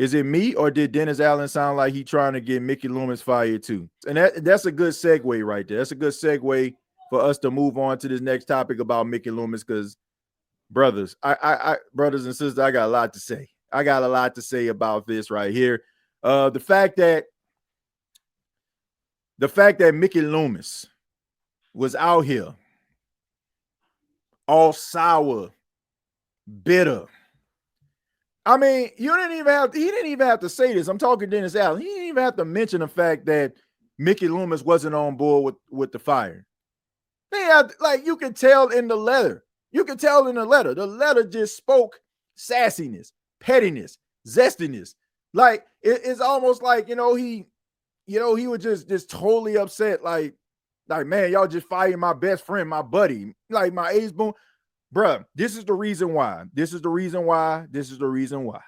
Is it me or did Dennis Allen sound like he trying to get Mickey Loomis fired too? And that's a good segue right there. That's a good segue for us to move on to this next topic about Mickey Loomis because brothers, brothers and sisters, I got a lot to say. I got a lot to say about this right here. The fact that Mickey Loomis was out here all sour, bitter. I mean, he didn't even have to say this. I'm talking Dennis Allen. He didn't even have to mention the fact that Mickey Loomis wasn't on board with the fire. You can tell in the letter. You can tell in the letter. The letter just spoke sassiness, pettiness, zestiness. Like it's almost like he was just totally upset. Like man, y'all just fired my best friend, my buddy, like my ace boom. Bruh, this is the reason why. This is the reason why. This is the reason why.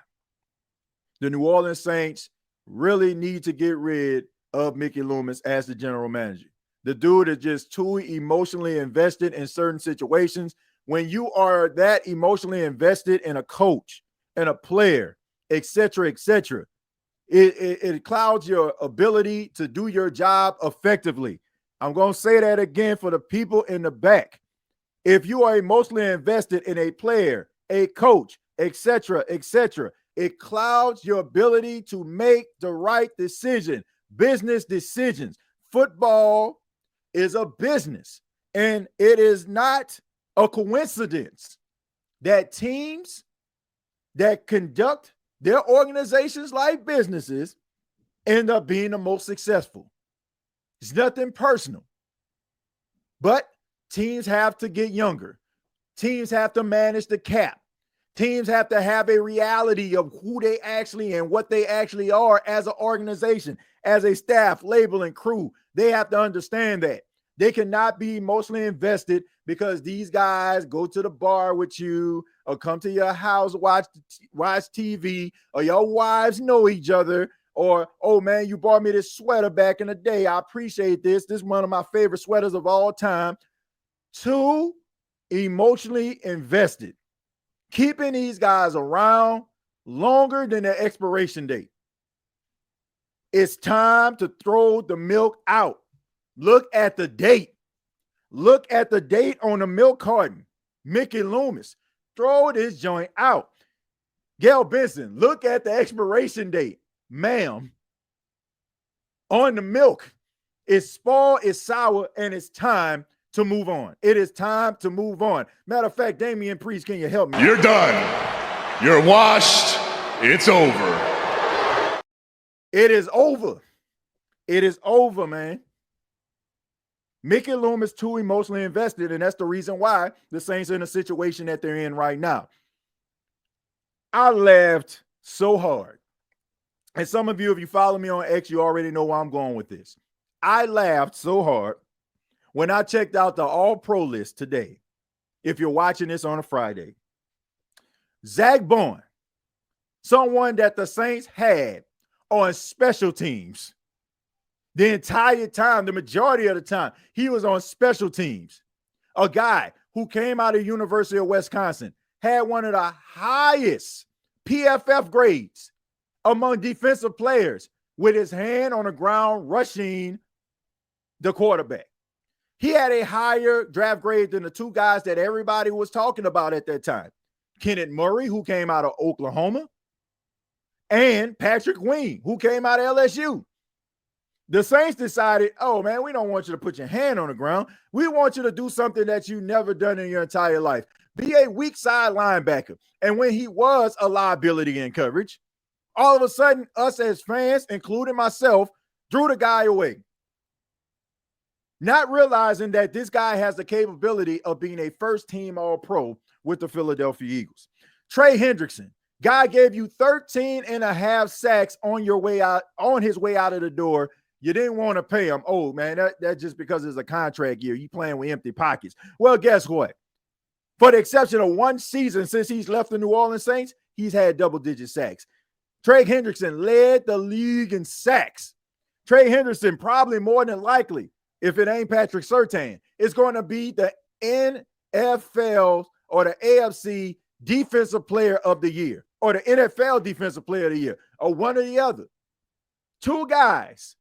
The New Orleans Saints really need to get rid of Mickey Loomis as the general manager. The dude is just too emotionally invested in certain situations. When you are that emotionally invested in a coach and a player, etc., it clouds your ability to do your job effectively. I'm going to say that again for the people in the back. If you are emotionally invested in a player, a coach, etc., it clouds your ability to make the right decision, business decisions. Football is a business, and it is not a coincidence that teams that conduct their organizations like businesses end up being the most successful. It's nothing personal, but teams have to get younger. Teams have to manage the cap. Teams have to have a reality of who they actually and what they actually are as an organization, as a staff, label, and crew. They have to understand that. They cannot be emotionally invested because these guys go to the bar with you or come to your house, watch TV, or your wives know each other, or, oh, man, you bought me this sweater back in the day. I appreciate this. This is one of my favorite sweaters of all time. Too emotionally invested, keeping these guys around longer than their expiration date. It's time to throw the milk out. Look at the date. Look at the date on the milk carton. Mickey Loomis, throw this joint out. Gail Benson, look at the expiration date. Ma'am, on the milk, it's spoiled, it's sour, and it's time to move on. It is time to move on. Matter of fact, Damian Priest, can you help me? You're done. You're washed. It's over. It is over. It is over, man. Mickey Loomis too emotionally invested, and that's the reason why the Saints are in the situation that they're in right now. I laughed so hard. And some of you, if you follow me on X, you already know where I'm going with this. I laughed so hard when I checked out the All-Pro list today. If you're watching this on a Friday, Zach Bowen, someone that the Saints had on special teams the entire time, the majority of the time, he was on special teams. A guy who came out of University of Wisconsin, had one of the highest PFF grades among defensive players with his hand on the ground rushing the quarterback. He had a higher draft grade than the two guys that everybody was talking about at that time. Kenneth Murray, who came out of Oklahoma, and Patrick Queen, who came out of LSU. The Saints decided, oh, man, we don't want you to put your hand on the ground. We want you to do something that you've never done in your entire life. Be a weak side linebacker. And when he was a liability in coverage, all of a sudden, us as fans, including myself, threw the guy away. Not realizing that this guy has the capability of being a first-team All-Pro with the Philadelphia Eagles. Trey Hendrickson, guy gave you 13 and a half sacks on your way out, on his way out of the door. You didn't want to pay him. Oh, man, that's just because it's a contract year. You playing with empty pockets. Well, guess what? For the exception of one season since he's left the New Orleans Saints, he's had double-digit sacks. Trey Hendrickson led the league in sacks. Trey Hendrickson probably more than likely, if it ain't Patrick Surtain, is going to be the NFL or the AFC Defensive Player of the Year or the NFL Defensive Player of the Year, or one or the other. Two guys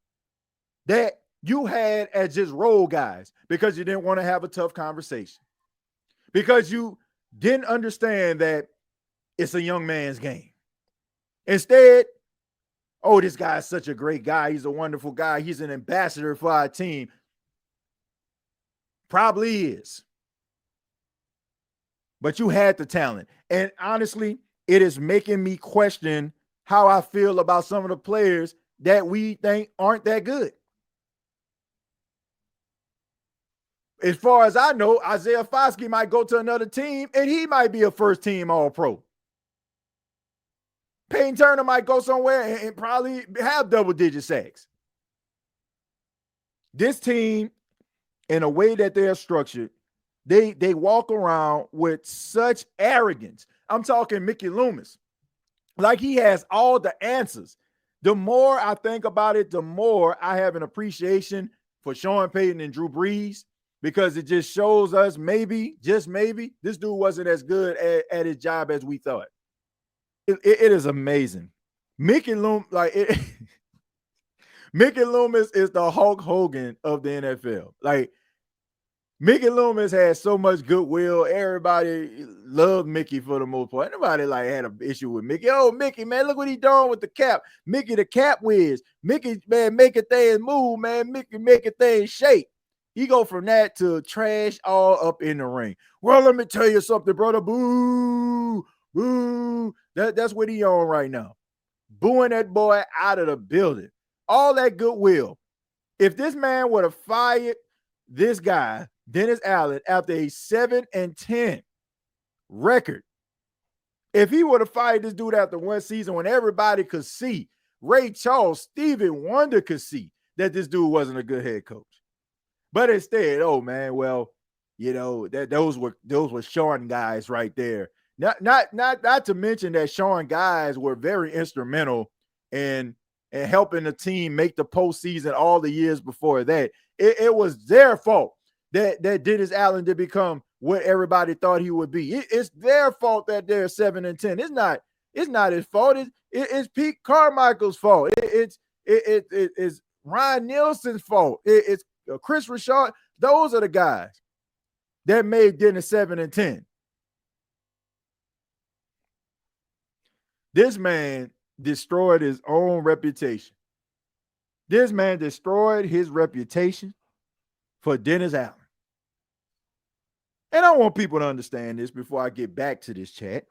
that you had as just role guys because you didn't want to have a tough conversation, because you didn't understand that it's a young man's game. Instead, oh, this guy is such a great guy. He's a wonderful guy. He's an ambassador for our team. Probably is. But you had the talent. And honestly, it is making me question how I feel about some of the players that we think aren't that good. As far as I know, Isaiah Foskey might go to another team and he might be a first team All-Pro. Peyton Turner might go somewhere and probably have double-digit sacks. This team, in a way that they're structured, they walk around with such arrogance. I'm talking Mickey Loomis. Like he has all the answers. The more I think about it, the more I have an appreciation for Sean Payton and Drew Brees, because it just shows us maybe, just maybe, this dude wasn't as good at his job as we thought. It is amazing. Mickey Loomis, Mickey Loomis is the Hulk Hogan of the NFL. Like, Mickey Loomis has so much goodwill. Everybody loved Mickey for the most part. Nobody had an issue with Mickey. Oh, Mickey, man, look what he doing with the cap. Mickey, the cap whiz. Mickey, man, make a thing move, man. Mickey, make a thing shake. He go from that to trash all up in the ring. Well, let me tell you something, brother. Boo, boo. That's what he on right now. Booing that boy out of the building. All that goodwill. If this man would have fired this guy, Dennis Allen, after a 7-10 record, if he would have fired this dude after one season when everybody could see, Ray Charles, Stevie Wonder could see that this dude wasn't a good head coach. But instead, oh man, well, you know, that those were Sean guys right there. Not to mention that Sean guys were very instrumental in helping the team make the postseason all the years before that. It was their fault that Dennis Allen did become what everybody thought he would be. It's their fault that they're 7-10. It's not his fault. It's Pete Carmichael's fault. It's Ryan Nielsen's fault. It's Chris Richard. Those are the guys that made Dennis 7-10. This man destroyed his own reputation. This man destroyed his reputation for Dennis Allen. And I want people to understand this before I get back to this chat.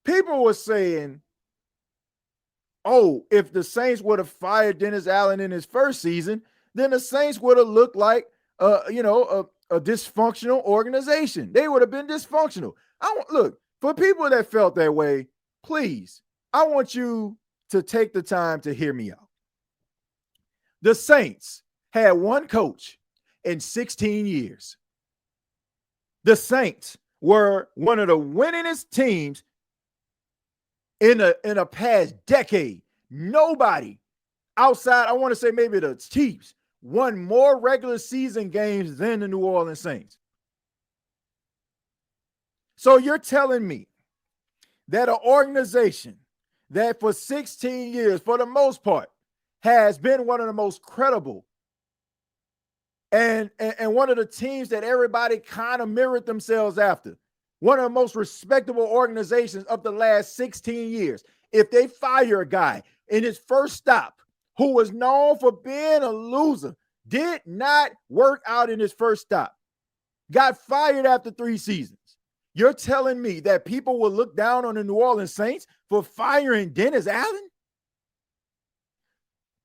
People were saying, oh, if the Saints would have fired Dennis Allen in his first season, then the Saints would have looked like a dysfunctional organization. They would have been dysfunctional. Look, for people that felt that way, please, I want you to take the time to hear me out. The Saints had one coach in 16 years. The Saints were one of the winningest teams in a past decade. Nobody outside, I want to say maybe the Chiefs, won more regular season games than the New Orleans Saints. So you're telling me that an organization that for 16 years, for the most part, has been one of the most credible and one of the teams that everybody kind of mirrored themselves after, one of the most respectable organizations of the last 16 years, if they fire a guy in his first stop who was known for being a loser, did not work out in his first stop, got fired after 3 seasons, you're telling me that people will look down on the New Orleans Saints for firing Dennis Allen?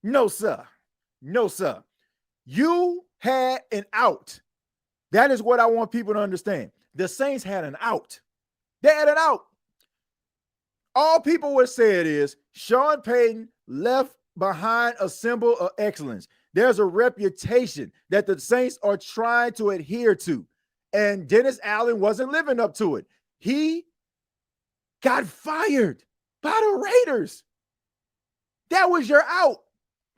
No, sir. No, sir. You had an out. That is what I want people to understand. The Saints had an out. They had an out. All people would say it is Sean Payton left behind a symbol of excellence. There's a reputation that the Saints are trying to adhere to, and Dennis Allen wasn't living up to it. He got fired by the Raiders. That was your out.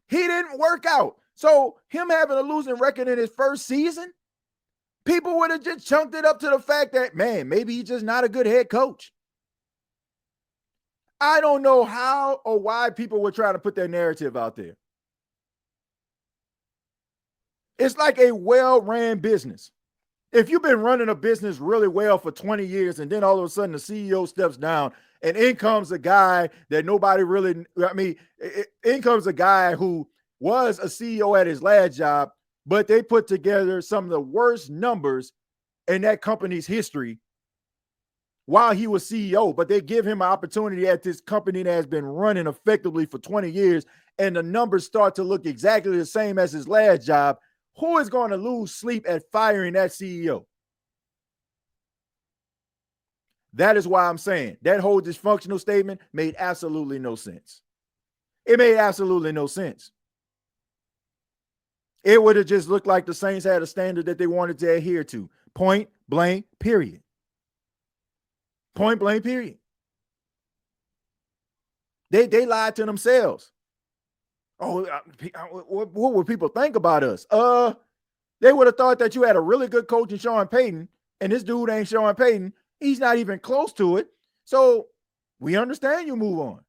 He didn't work out. So him having a losing record in his first season, people would have just chunked it up to the fact that, man, maybe he's just not a good head coach. I don't know how or why people were trying to put their narrative out there. It's like a well-ran business. If you've been running a business really well for 20 years and then all of a sudden the CEO steps down and in comes a guy that nobody really, in comes a guy who was a CEO at his last job, but they put together some of the worst numbers in that company's history while he was CEO, but they give him an opportunity at this company that has been running effectively for 20 years, and the numbers start to look exactly the same as his last job. Who is going to lose sleep at firing that CEO? That is why I'm saying that whole dysfunctional statement made absolutely no sense. It made absolutely no sense. It would have just looked like the Saints had a standard that they wanted to adhere to. Point blank, period. Point blank, period. They lied to themselves. Oh, what would people think about us? They would have thought that you had a really good coach in Sean Payton, and this dude ain't Sean Payton. He's not even close to it. So we understand you move on.